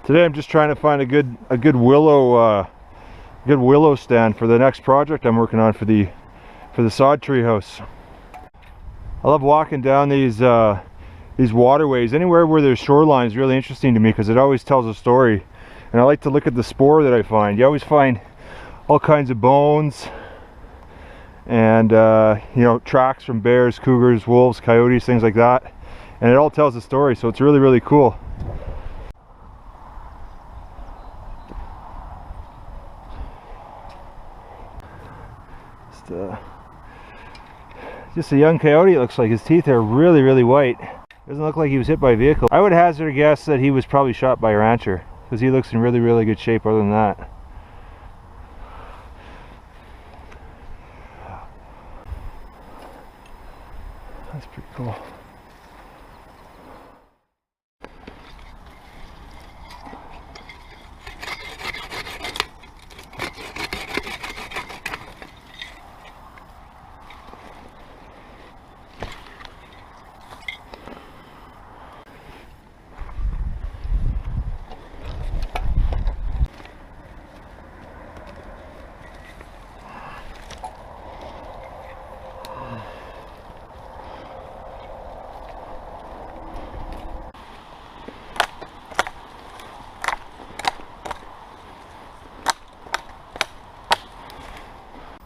Today I'm just trying to find a good willow stand for the next project I'm working on for the sod tree house. I love walking down these waterways. Anywhere where there's shoreline is really interesting to me because it always tells a story. And I like to look at the spoor that I find. You always find all kinds of bones and you know, tracks from bears, cougars, wolves, coyotes, things like that. And it all tells a story, so it's really, really cool. Just a young coyote, it looks like. His teeth are really, really white. Doesn't look like he was hit by a vehicle. I would hazard a guess that he was probably shot by a rancher because he looks in really, really good shape other than that. That's pretty cool.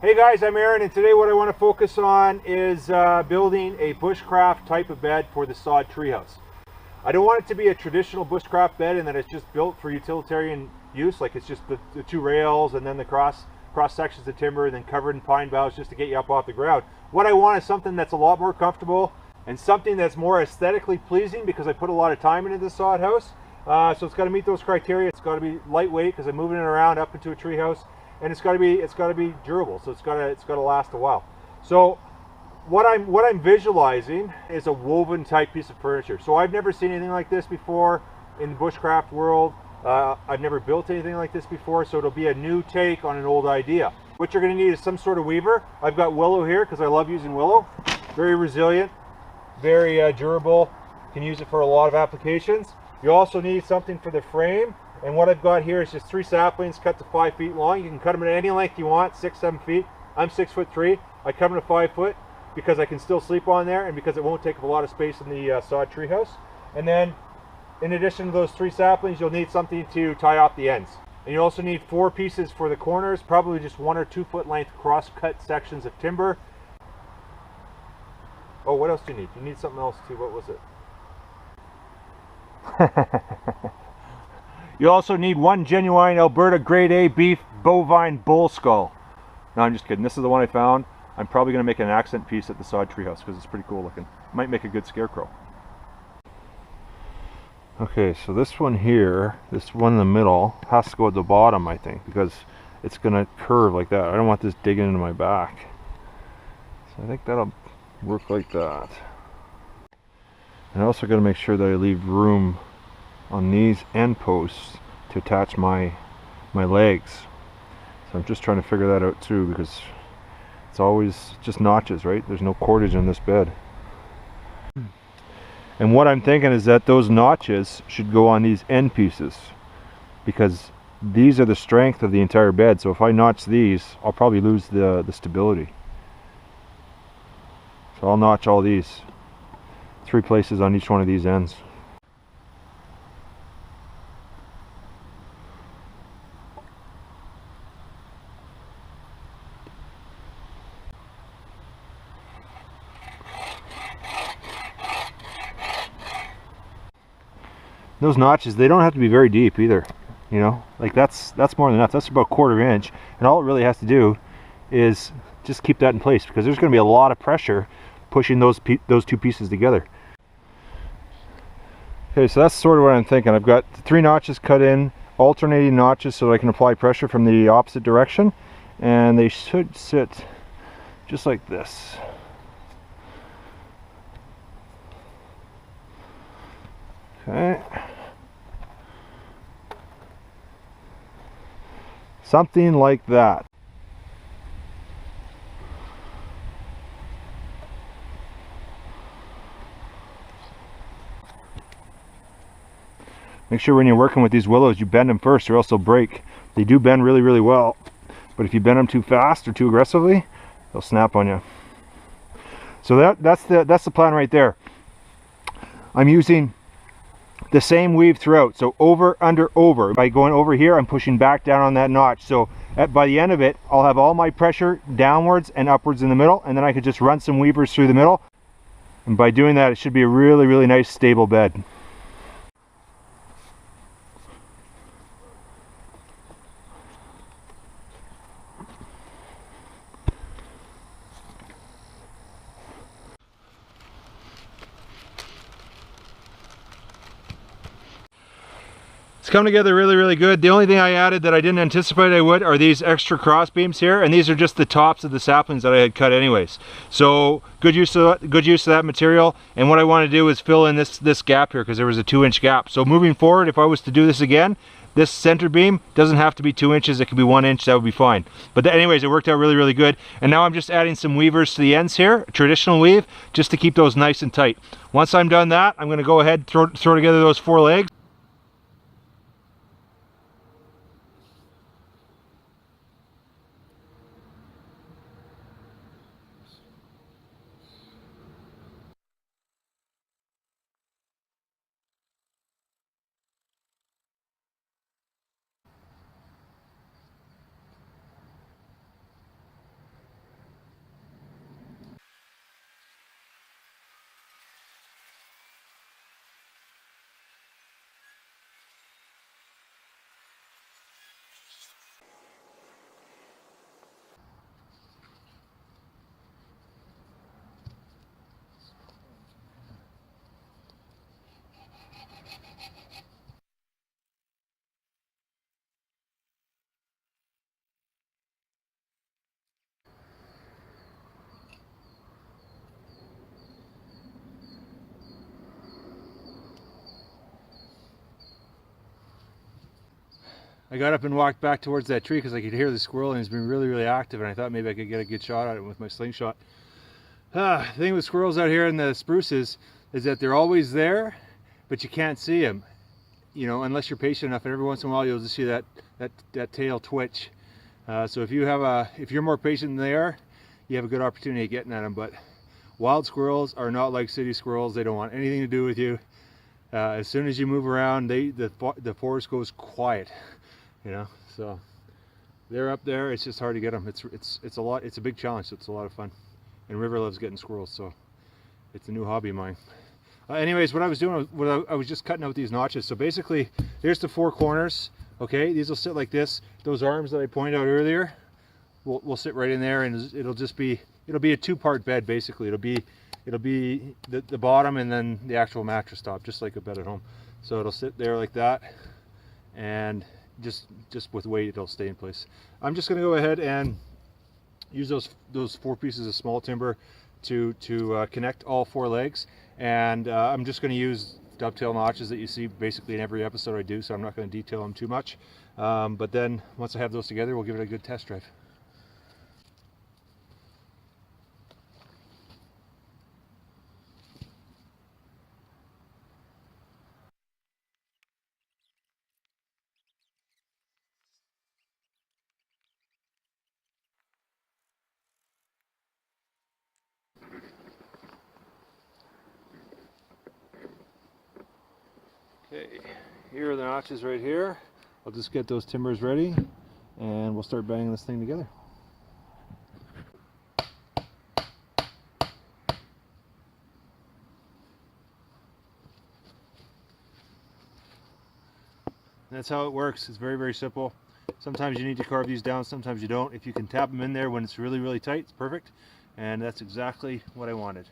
Hey guys, I'm Aaron, and today what I want to focus on is building a bushcraft type of bed for the sod treehouse. I don't want it to be a traditional bushcraft bed in that it's just built for utilitarian use, like it's just the two rails and then the cross sections of timber and then covered in pine boughs just to get you up off the ground. What I want is something that's a lot more comfortable and something that's more aesthetically pleasing because I put a lot of time into this sod house. So it's got to meet those criteria. It's got to be lightweight because I'm moving it around up into a treehouse. And it's got to be durable, so it's got to last a while. So what I'm visualizing is a woven type piece of furniture. So I've never seen anything like this before in the bushcraft world. I've never built anything like this before, so it'll be a new take on an old idea. What you're going to need is some sort of weaver. I've got willow here because I love using willow. Very resilient, very durable. You can use it for a lot of applications. You also need something for the frame. And what I've got here is just 3 saplings cut to 5 feet long. You can cut them at any length you want, 6, 7 feet. I'm 6'3". I cut them to 5 foot because I can still sleep on there and because it won't take up a lot of space in the sod treehouse. And then, in addition to those 3 saplings, you'll need something to tie off the ends. And you also need 4 pieces for the corners, probably just 1 or 2 foot length cross-cut sections of timber. Oh, what else do you need? You need something else too. What was it? You also need 1 genuine Alberta grade A beef bovine bull skull. No, I'm just kidding. This is the one I found. I'm probably going to make an accent piece at the sod treehouse because it's pretty cool looking. Might make a good scarecrow. Okay, so this one here, this one in the middle, has to go at the bottom, I think, because it's going to curve like that. I don't want this digging into my back. So I think that'll work like that. And I also got to make sure that I leave room on these end posts to attach my legs. So I'm just trying to figure that out too because it's always just notches, right? There's no cordage in this bed. And what I'm thinking is that those notches should go on these end pieces because these are the strength of the entire bed. So if I notch these, I'll probably lose the stability. So I'll notch all these, 3 places on each one of these ends. Those notches, they don't have to be very deep either, you know, like that's more than enough. That's about 1/4 inch, and all it really has to do is just keep that in place because there's going to be a lot of pressure pushing those 2 pieces together. Okay, so that's sort of what I'm thinking. I've got 3 notches cut in, alternating notches so that I can apply pressure from the opposite direction, and they should sit just like this. Okay. Something like that. Make sure when you're working with these willows you bend them first or else they'll break. They do bend really, really well, but if you bend them too fast or too aggressively, they'll snap on you. So that's the plan right there. I'm using the same weave throughout, so over, under, over. By going over here, I'm pushing back down on that notch, so by the end of it I'll have all my pressure downwards and upwards in the middle, and then I could just run some weavers through the middle, and by doing that it should be a really, really nice stable bed. It's come together really, really good. The only thing I added that I didn't anticipate I would are these extra cross beams here, and these are just the tops of the saplings that I had cut anyways. So good use of that material. And what I want to do is fill in this gap here because there was a 2-inch gap. So moving forward, if I was to do this again, this center beam doesn't have to be 2 inches, it could be 1 inch, that would be fine. But anyways, it worked out really, really good. And now I'm just adding some weavers to the ends here, traditional weave, just to keep those nice and tight. Once I'm done that, I'm going to go ahead and throw together those 4 legs. I got up and walked back towards that tree because I could hear the squirrel and he's been really, really active, and I thought maybe I could get a good shot at it with my slingshot. The thing with squirrels out here in the spruces is that they're always there, but you can't see them, you know, unless you're patient enough, and every once in a while you'll just see that tail twitch. So if you're more patient than they are, you have a good opportunity of getting at them. But wild squirrels are not like city squirrels. They don't want anything to do with you. As soon as you move around, the forest goes quiet. You know, so they're up there. It's just hard to get them. It's a big challenge. So it's a lot of fun. And River loves getting squirrels, so it's a new hobby of mine. Anyways, what I was doing was I was just cutting out these notches. So basically, here's the 4 corners. Okay, these will sit like this. Those arms that I pointed out earlier will sit right in there, and it'll be a 2-part bed basically. It'll be the bottom and then the actual mattress top, just like a bed at home. So it'll sit there like that, and just with weight it'll stay in place. I'm just going to go ahead and use those 4 pieces of small timber to connect all 4 legs, and I'm just going to use dovetail notches that you see basically in every episode I do, so I'm not going to detail them too much, but then once I have those together, we'll give it a good test drive. Okay, here are the notches right here. I'll just get those timbers ready and we'll start banging this thing together. And that's how it works. It's very, very simple. Sometimes you need to carve these down, sometimes you don't. If you can tap them in there when it's really, really tight, it's perfect. And that's exactly what I wanted.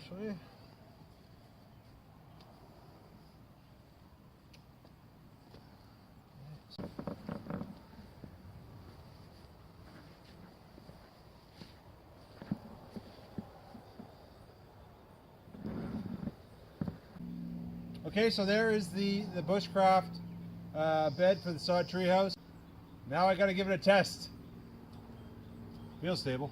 actually. Okay, so there is the bushcraft bed for the sod treehouse. Now I got to give it a test. Feels stable.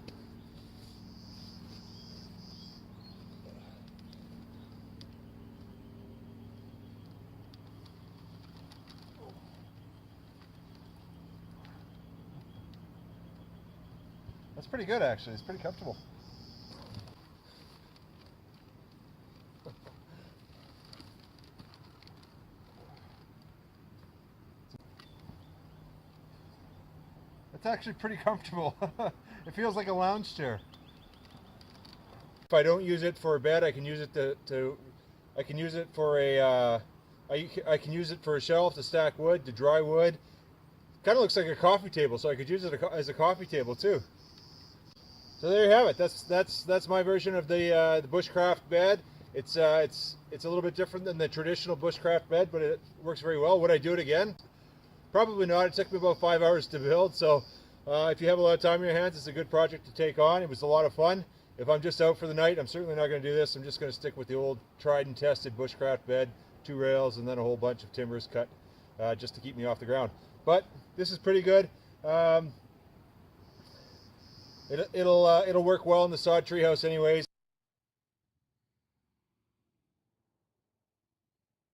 That's pretty good, actually. It's pretty comfortable. It's actually pretty comfortable. It feels like a lounge chair. If I don't use it for a bed, I can use it I can use it for a I can use it for a shelf to stack wood, to dry wood. Kind of looks like a coffee table, so I could use it as a coffee table too. So there you have it. That's my version of the bushcraft bed. It's a little bit different than the traditional bushcraft bed, but it works very well. Would I do it again? Probably not. It took me about 5 hours to build, so if you have a lot of time in your hands, it's a good project to take on. It was a lot of fun. If I'm just out for the night, I'm certainly not going to do this. I'm just going to stick with the old tried and tested bushcraft bed, 2 rails, and then a whole bunch of timbers cut just to keep me off the ground. But this is pretty good. It'll work well in the sod treehouse anyways.